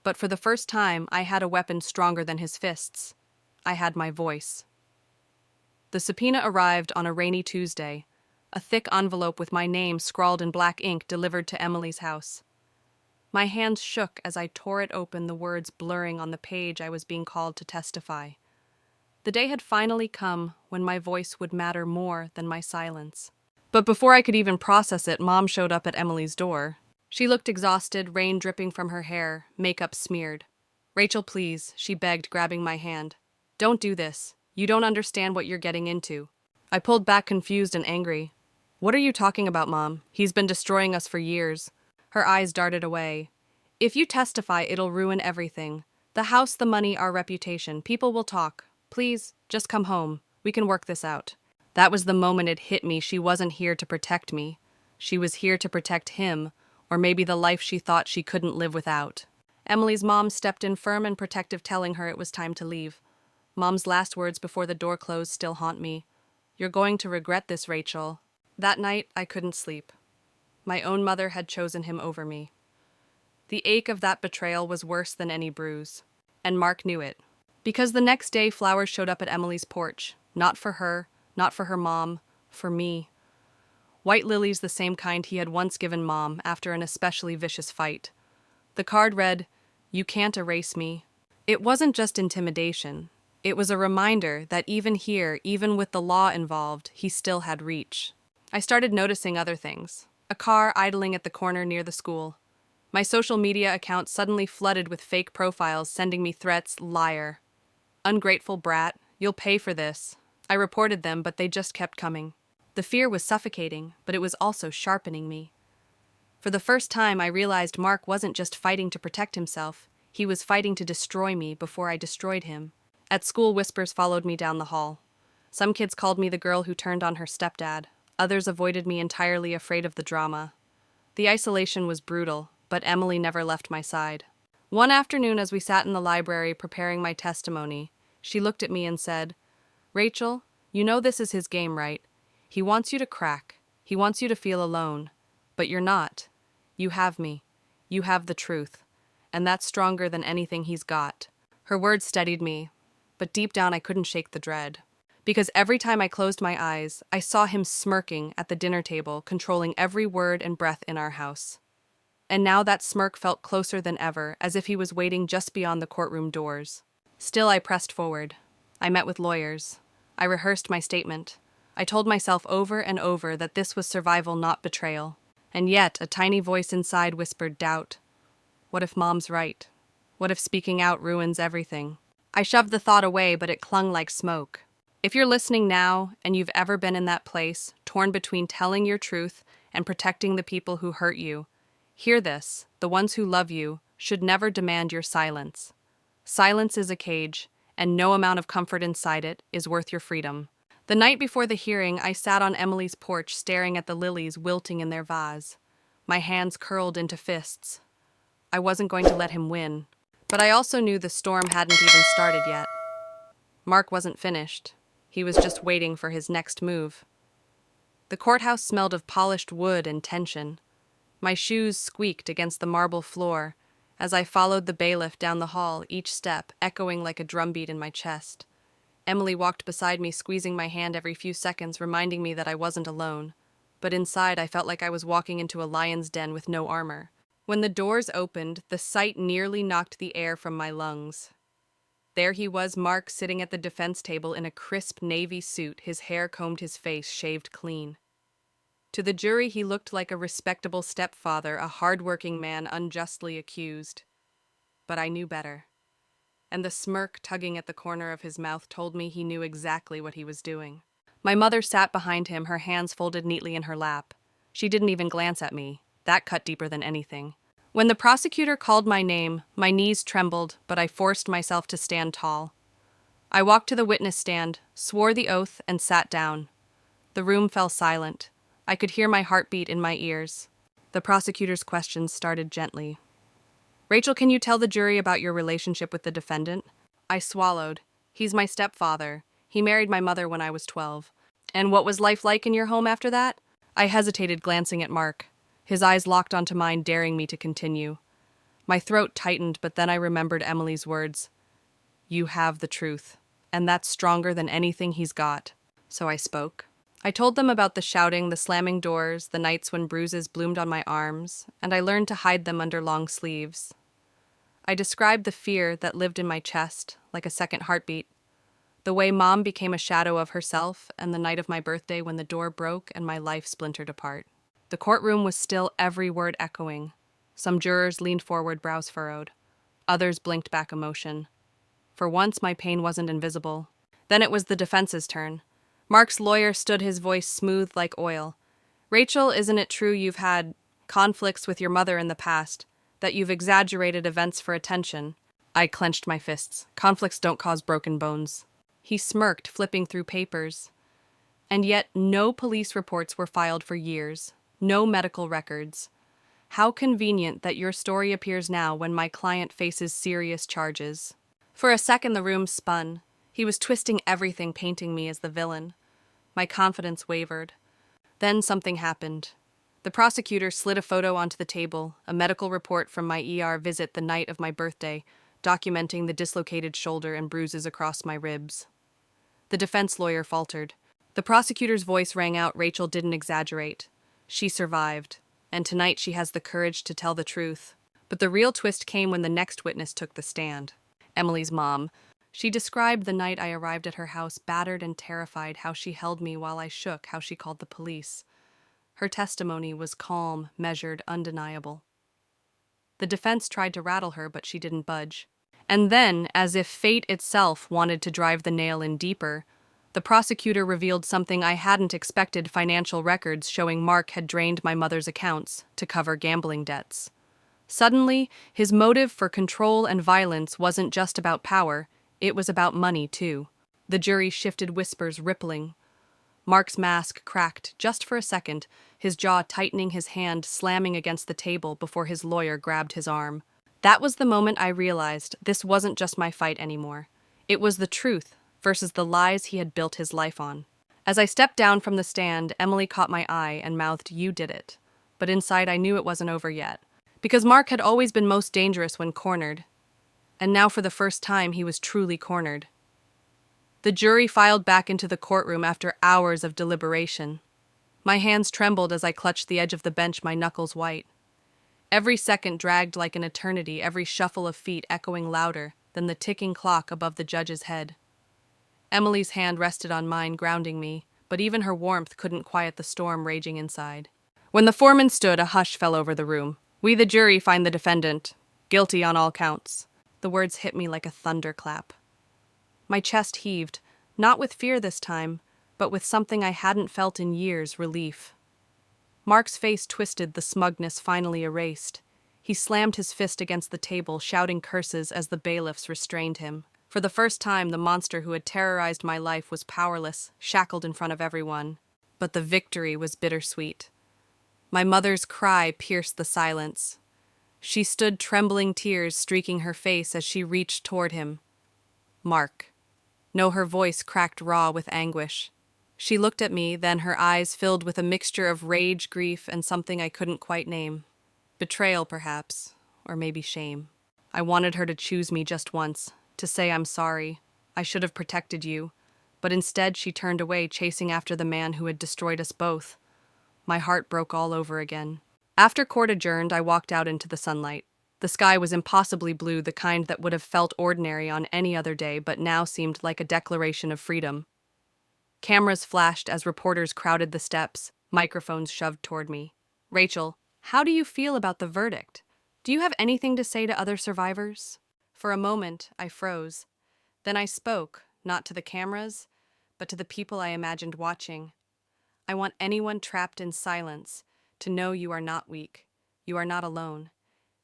But for the first time, I had a weapon stronger than his fists. I had my voice. The subpoena arrived on a rainy Tuesday, a thick envelope with my name scrawled in black ink delivered to Emily's house. My hands shook as I tore it open, the words blurring on the page I was being called to testify. The day had finally come when my voice would matter more than my silence. But before I could even process it, Mom showed up at Emily's door. She looked exhausted, rain dripping from her hair, makeup smeared. Rachel, please, she begged, grabbing my hand. Don't do this. You don't understand what you're getting into. I pulled back, confused and angry. What are you talking about, Mom? He's been destroying us for years. Her eyes darted away. If you testify, it'll ruin everything. The house, the money, our reputation. People will talk. Please, just come home. We can work this out. That was the moment it hit me. She wasn't here to protect me. She was here to protect him, or maybe the life she thought she couldn't live without. Emily's mom stepped in, firm and protective, telling her it was time to leave. Mom's last words before the door closed still haunt me. You're going to regret this, Rachel. That night, I couldn't sleep. My own mother had chosen him over me. The ache of that betrayal was worse than any bruise. And Mark knew it. Because the next day, flowers showed up at Emily's porch. Not for her, not for her mom, for me. White lilies, the same kind he had once given Mom after an especially vicious fight. The card read, You can't erase me. It wasn't just intimidation. It was a reminder that even here, even with the law involved, he still had reach. I started noticing other things. A car idling at the corner near the school. My social media account suddenly flooded with fake profiles sending me threats, liar. Ungrateful brat, you'll pay for this. I reported them, but they just kept coming. The fear was suffocating, but it was also sharpening me. For the first time, I realized Mark wasn't just fighting to protect himself. He was fighting to destroy me before I destroyed him. At school, whispers followed me down the hall. Some kids called me the girl who turned on her stepdad. Others avoided me entirely, afraid of the drama. The isolation was brutal, but Emily never left my side. One afternoon, as we sat in the library preparing my testimony, she looked at me and said, Rachel, you know this is his game, right? He wants you to crack. He wants you to feel alone. But you're not. You have me. You have the truth. And that's stronger than anything he's got. Her words steadied me, but deep down I couldn't shake the dread. Because every time I closed my eyes, I saw him smirking at the dinner table, controlling every word and breath in our house. And now that smirk felt closer than ever, as if he was waiting just beyond the courtroom doors. Still, I pressed forward. I met with lawyers. I rehearsed my statement. I told myself over and over that this was survival, not betrayal. And yet, a tiny voice inside whispered doubt. What if Mom's right? What if speaking out ruins everything? I shoved the thought away, but it clung like smoke. If you're listening now, and you've ever been in that place, torn between telling your truth and protecting the people who hurt you, hear this: the ones who love you should never demand your silence. Silence is a cage, and no amount of comfort inside it is worth your freedom. The night before the hearing, I sat on Emily's porch staring at the lilies wilting in their vase. My hands curled into fists. I wasn't going to let him win. But I also knew the storm hadn't even started yet. Mark wasn't finished. He was just waiting for his next move. The courthouse smelled of polished wood and tension. My shoes squeaked against the marble floor as I followed the bailiff down the hall, each step echoing like a drumbeat in my chest. Emily walked beside me, squeezing my hand every few seconds, reminding me that I wasn't alone. But inside, I felt like I was walking into a lion's den with no armor. When the doors opened, the sight nearly knocked the air from my lungs. There he was, Mark, sitting at the defense table in a crisp navy suit, his hair combed, his face shaved clean. To the jury, he looked like a respectable stepfather, a hard-working man unjustly accused. But I knew better. and the smirk tugging at the corner of his mouth told me he knew exactly what he was doing. My mother sat behind him, her hands folded neatly in her lap. She didn't even glance at me. That cut deeper than anything. When the prosecutor called my name, my knees trembled, but I forced myself to stand tall. I walked to the witness stand, swore the oath, and sat down. The room fell silent. I could hear my heartbeat in my ears. The prosecutor's questions started gently. Rachel, can you tell the jury about your relationship with the defendant? I swallowed. He's my stepfather. He married my mother when I was 12. And what was life like in your home after that? I hesitated, glancing at Mark. His eyes locked onto mine, daring me to continue. My throat tightened, but then I remembered Emily's words. You have the truth, and that's stronger than anything he's got. So I spoke. I told them about the shouting, the slamming doors, the nights when bruises bloomed on my arms, and I learned to hide them under long sleeves. I described the fear that lived in my chest, like a second heartbeat. The way Mom became a shadow of herself, and the night of my birthday when the door broke and my life splintered apart. The courtroom was still, every word echoing. Some jurors leaned forward, brows furrowed. Others blinked back emotion. For once, my pain wasn't invisible. Then it was the defense's turn. Mark's lawyer stood, his voice smooth like oil. Rachel, isn't it true you've had conflicts with your mother in the past, that you've exaggerated events for attention? I clenched my fists. Conflicts don't cause broken bones. He smirked, flipping through papers. And yet, no police reports were filed for years. No medical records. How convenient that your story appears now when my client faces serious charges. For a second, the room spun. He was twisting everything, painting me as the villain. My confidence wavered. Then something happened. The prosecutor slid a photo onto the table, a medical report from my ER visit the night of my birthday, documenting the dislocated shoulder and bruises across my ribs. The defense lawyer faltered. The prosecutor's voice rang out. Rachel didn't exaggerate. She survived, and tonight she has the courage to tell the truth. But the real twist came when the next witness took the stand. Emily's mom. She described the night I arrived at her house, battered and terrified, how she held me while I shook, how she called the police. Her testimony was calm, measured, undeniable. The defense tried to rattle her, but she didn't budge. And then, as if fate itself wanted to drive the nail in deeper, the prosecutor revealed something I hadn't expected: financial records showing Mark had drained my mother's accounts to cover gambling debts. Suddenly, his motive for control and violence wasn't just about power, it was about money, too. The jury shifted, whispers rippling. Mark's mask cracked just for a second, his jaw tightening, his hand slamming against the table before his lawyer grabbed his arm. That was the moment I realized this wasn't just my fight anymore. It was the truth versus the lies he had built his life on. As I stepped down from the stand, Emily caught my eye and mouthed, "You did it." But inside I knew it wasn't over yet. Because Mark had always been most dangerous when cornered. And now for the first time he was truly cornered. The jury filed back into the courtroom after hours of deliberation. My hands trembled as I clutched the edge of the bench, my knuckles white. Every second dragged like an eternity, every shuffle of feet echoing louder than the ticking clock above the judge's head. Emily's hand rested on mine, grounding me, but even her warmth couldn't quiet the storm raging inside. When the foreman stood, a hush fell over the room. "We, the jury, find the defendant guilty on all counts." The words hit me like a thunderclap. My chest heaved, not with fear this time, but with something I hadn't felt in years: relief. Mark's face twisted, the smugness finally erased. He slammed his fist against the table, shouting curses as the bailiffs restrained him. For the first time, the monster who had terrorized my life was powerless, shackled in front of everyone. But the victory was bittersweet. My mother's cry pierced the silence. She stood, trembling, tears streaking her face as she reached toward him. "Mark." No, her voice cracked raw with anguish. She looked at me, then her eyes filled with a mixture of rage, grief, and something I couldn't quite name. Betrayal, perhaps, or maybe shame. I wanted her to choose me just once, to say, "I'm sorry. I should have protected you." But instead she turned away, chasing after the man who had destroyed us both. My heart broke all over again. After court adjourned, I walked out into the sunlight. The sky was impossibly blue, the kind that would have felt ordinary on any other day, but now seemed like a declaration of freedom. Cameras flashed as reporters crowded the steps, microphones shoved toward me. "Rachel, how do you feel about the verdict? Do you have anything to say to other survivors?" For a moment, I froze. Then I spoke, not to the cameras, but to the people I imagined watching. I want anyone trapped in silence to know you are not weak, you are not alone,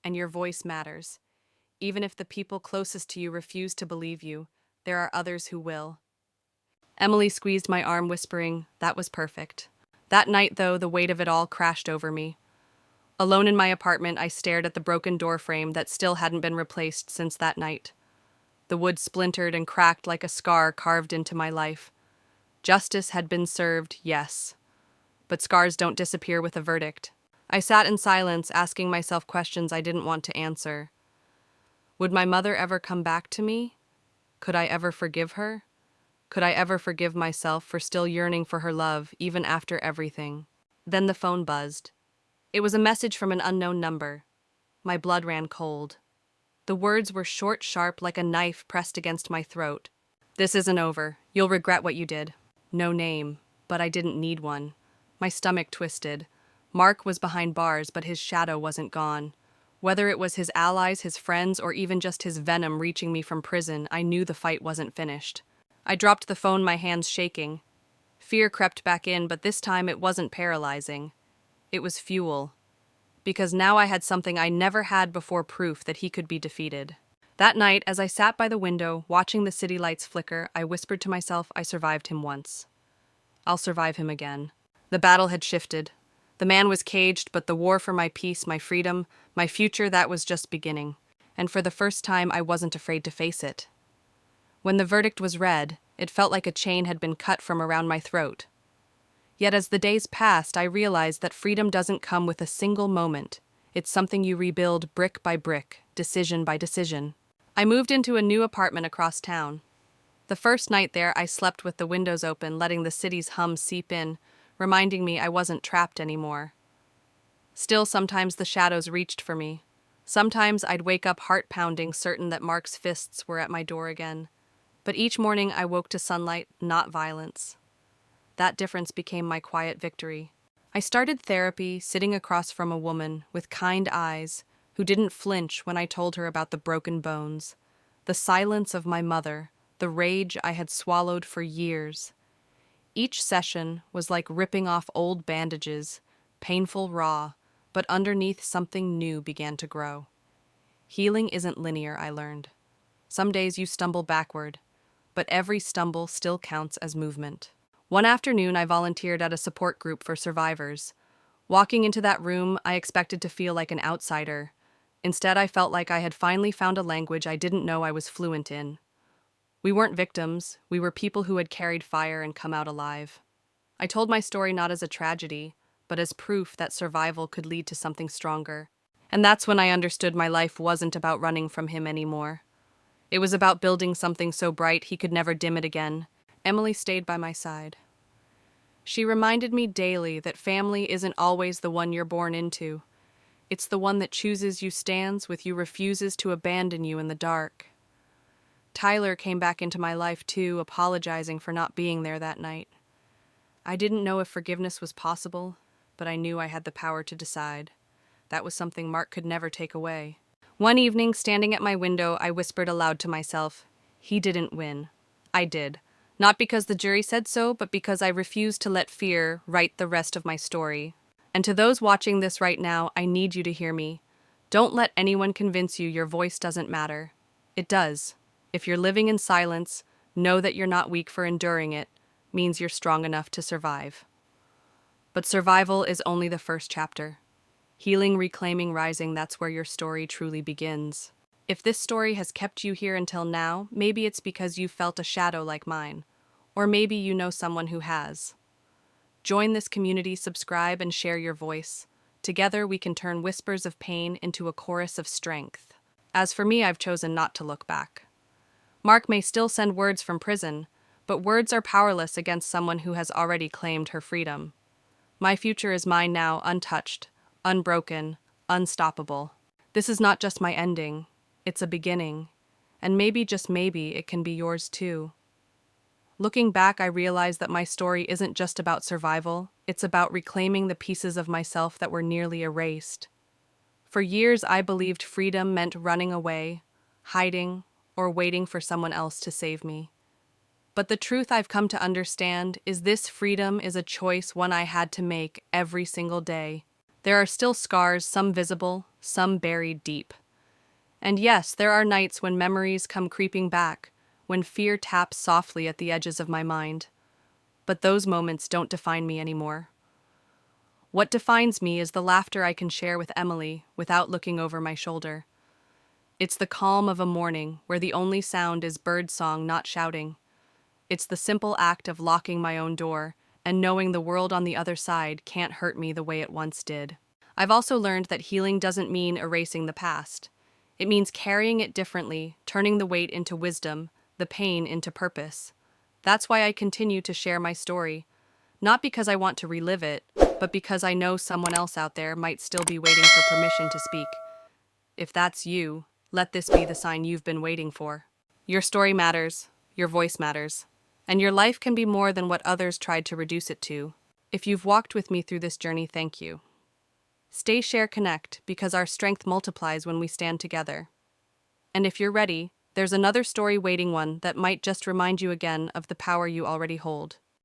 and your voice matters. Even if the people closest to you refuse to believe you, there are others who will. Emily squeezed my arm, whispering, "That was perfect." That night, though, the weight of it all crashed over me. Alone in my apartment, I stared at the broken door frame that still hadn't been replaced since that night. The wood splintered and cracked like a scar carved into my life. Justice had been served, yes, but scars don't disappear with a verdict. I sat in silence, asking myself questions I didn't want to answer. Would my mother ever come back to me? Could I ever forgive her? Could I ever forgive myself for still yearning for her love, even after everything? Then the phone buzzed. It was a message from an unknown number. My blood ran cold. The words were short, sharp, like a knife pressed against my throat. "This isn't over. You'll regret what you did." No name, but I didn't need one. My stomach twisted. Mark was behind bars, but his shadow wasn't gone. Whether it was his allies, his friends, or even just his venom reaching me from prison, I knew the fight wasn't finished. I dropped the phone, my hands shaking. Fear crept back in, but this time it wasn't paralyzing. It was fuel. Because now I had something I never had before, proof that he could be defeated. That night, as I sat by the window, watching the city lights flicker, I whispered to myself, I survived him once. I'll survive him again. The battle had shifted. The man was caged, but the war for my peace, my freedom, my future, that was just beginning. And for the first time, I wasn't afraid to face it. When the verdict was read, it felt like a chain had been cut from around my throat. Yet as the days passed, I realized that freedom doesn't come with a single moment. It's something you rebuild brick by brick, decision by decision. I moved into a new apartment across town. The first night there, I slept with the windows open, letting the city's hum seep in, reminding me I wasn't trapped anymore. Still, sometimes the shadows reached for me. Sometimes I'd wake up heart-pounding, certain that Mark's fists were at my door again. But each morning I woke to sunlight, not violence. That difference became my quiet victory. I started therapy, sitting across from a woman with kind eyes who didn't flinch when I told her about the broken bones, the silence of my mother, the rage I had swallowed for years. Each session was like ripping off old bandages, painful, raw, but underneath something new began to grow. Healing isn't linear, I learned. Some days you stumble backward, but every stumble still counts as movement. One afternoon, I volunteered at a support group for survivors. Walking into that room, I expected to feel like an outsider. Instead, I felt like I had finally found a language I didn't know I was fluent in. We weren't victims, we were people who had carried fire and come out alive. I told my story not as a tragedy, but as proof that survival could lead to something stronger. And that's when I understood my life wasn't about running from him anymore. It was about building something so bright he could never dim it again. Emily stayed by my side. She reminded me daily that family isn't always the one you're born into. It's the one that chooses you, stands with you, refuses to abandon you in the dark. Tyler came back into my life too, apologizing for not being there that night. I didn't know if forgiveness was possible, but I knew I had the power to decide. That was something Mark could never take away. One evening, standing at my window, I whispered aloud to myself, "He didn't win. I did. Not because the jury said so, but because I refused to let fear write the rest of my story." And to those watching this right now, I need you to hear me. Don't let anyone convince you your voice doesn't matter. It does. If you're living in silence, know that you're not weak for enduring it, means you're strong enough to survive. But survival is only the first chapter. Healing, reclaiming, rising, that's where your story truly begins. If this story has kept you here until now, maybe it's because you felt a shadow like mine, or maybe you know someone who has. Join this community, subscribe, and share your voice. Together we can turn whispers of pain into a chorus of strength. As for me, I've chosen not to look back. Mark may still send words from prison, but words are powerless against someone who has already claimed her freedom. My future is mine now, untouched, unbroken, unstoppable. This is not just my ending. It's a beginning, and maybe, just maybe, it can be yours too. Looking back, I realize that my story isn't just about survival, it's about reclaiming the pieces of myself that were nearly erased. For years, I believed freedom meant running away, hiding, or waiting for someone else to save me. But the truth I've come to understand is this freedom is a choice one I had to make every single day. There are still scars, some visible, some buried deep. And yes, there are nights when memories come creeping back, when fear taps softly at the edges of my mind. But those moments don't define me anymore. What defines me is the laughter I can share with Emily without looking over my shoulder. It's the calm of a morning where the only sound is birdsong, not shouting. It's the simple act of locking my own door and knowing the world on the other side can't hurt me the way it once did. I've also learned that healing doesn't mean erasing the past. It means carrying it differently, turning the weight into wisdom, the pain into purpose. That's why I continue to share my story. Not because I want to relive it, but because I know someone else out there might still be waiting for permission to speak. If that's you, let this be the sign you've been waiting for. Your story matters, your voice matters, and your life can be more than what others tried to reduce it to. If you've walked with me through this journey, thank you. Stay, share, connect, because our strength multiplies when we stand together. And if you're ready, there's another story waiting, one that might just remind you again of the power you already hold.